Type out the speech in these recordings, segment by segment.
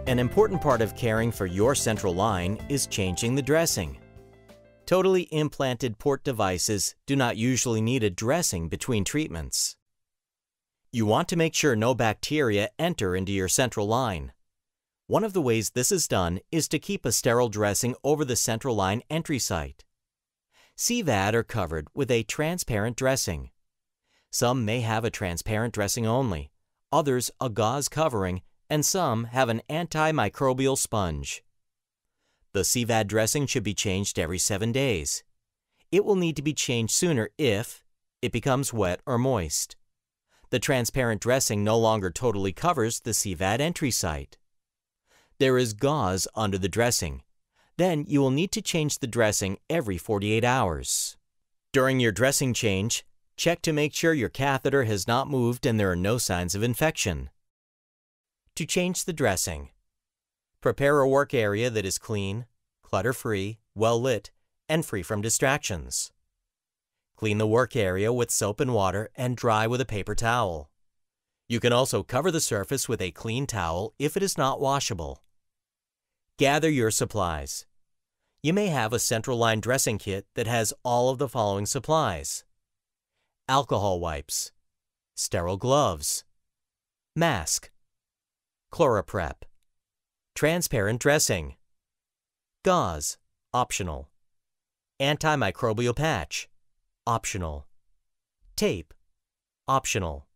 An important part of caring for your central line is changing the dressing. Totally implanted port devices do not usually need a dressing between treatments. You want to make sure no bacteria enter into your central line. One of the ways this is done is to keep a sterile dressing over the central line entry site. CVAD are covered with a transparent dressing. Some may have a transparent dressing only, others a gauze covering, and some have an antimicrobial sponge. The CVAD dressing should be changed every 7 days. It will need to be changed sooner if it becomes wet or moist. The transparent dressing no longer totally covers the CVAD entry site. There is gauze under the dressing. Then you will need to change the dressing every 48 hours. During your dressing change, check to make sure your catheter has not moved and there are no signs of infection. To change the dressing, prepare a work area that is clean, clutter-free, well-lit, and free from distractions. Clean the work area with soap and water and dry with a paper towel. You can also cover the surface with a clean towel if it is not washable. Gather your supplies. You may have a central line dressing kit that has all of the following supplies: alcohol wipes, sterile gloves, mask, ChloraPrep, transparent dressing, gauze, optional, antimicrobial patch, optional, tape, optional.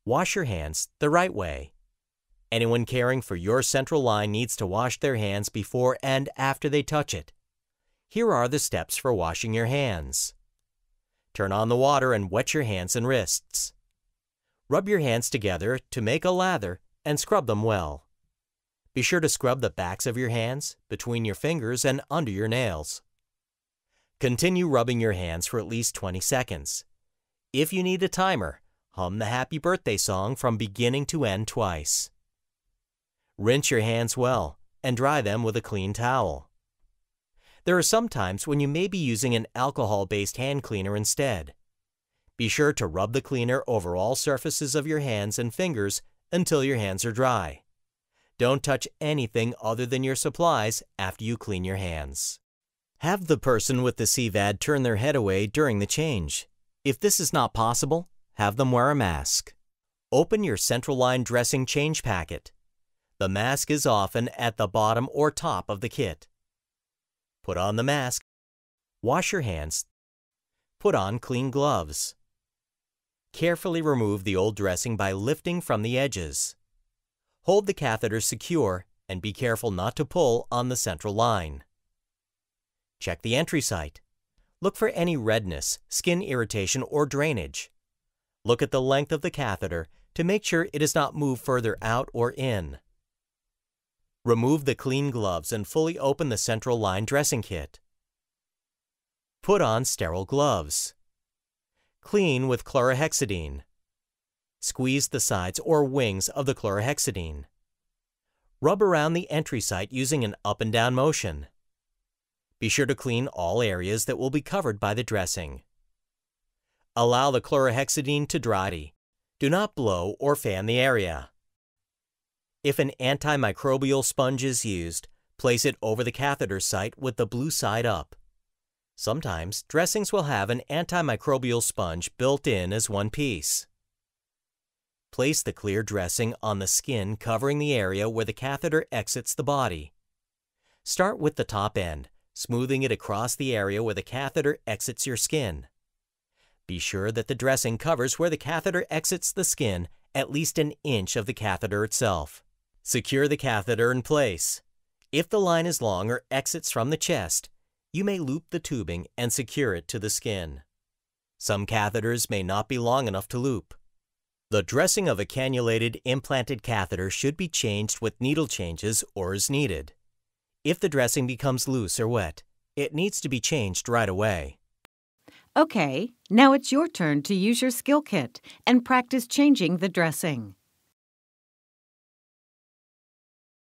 Wash your hands the right way. Anyone caring for your central line needs to wash their hands before and after they touch it. Here are the steps for washing your hands. Turn on the water and wet your hands and wrists. Rub your hands together to make a lather and scrub them well. Be sure to scrub the backs of your hands, between your fingers, and under your nails. Continue rubbing your hands for at least 20 seconds. If you need a timer, hum the Happy Birthday song from beginning to end twice. Rinse your hands well and dry them with a clean towel. There are some times when you may be using an alcohol-based hand cleaner instead. Be sure to rub the cleaner over all surfaces of your hands and fingers until your hands are dry. Don't touch anything other than your supplies after you clean your hands. Have the person with the CVAD turn their head away during the change. If this is not possible, have them wear a mask. Open your central line dressing change packet. The mask is often at the bottom or top of the kit. Put on the mask. Wash your hands. Put on clean gloves. Carefully remove the old dressing by lifting from the edges. Hold the catheter secure and be careful not to pull on the central line. Check the entry site. Look for any redness, skin irritation, or drainage. Look at the length of the catheter to make sure it has not moved further out or in. Remove the clean gloves and fully open the central line dressing kit. Put on sterile gloves. Clean with chlorhexidine. Squeeze the sides or wings of the chlorhexidine. Rub around the entry site using an up and down motion. Be sure to clean all areas that will be covered by the dressing. Allow the chlorhexidine to dry. Do not blow or fan the area. If an antimicrobial sponge is used, place it over the catheter site with the blue side up. Sometimes, dressings will have an antimicrobial sponge built in as one piece. Place the clear dressing on the skin covering the area where the catheter exits the body. Start with the top end, smoothing it across the area where the catheter exits your skin. Be sure that the dressing covers where the catheter exits the skin at least an inch of the catheter itself. Secure the catheter in place. If the line is long or exits from the chest, you may loop the tubing and secure it to the skin. Some catheters may not be long enough to loop. The dressing of a cannulated implanted catheter should be changed with needle changes or as needed. If the dressing becomes loose or wet, it needs to be changed right away. Okay, now it's your turn to use your skill kit and practice changing the dressing.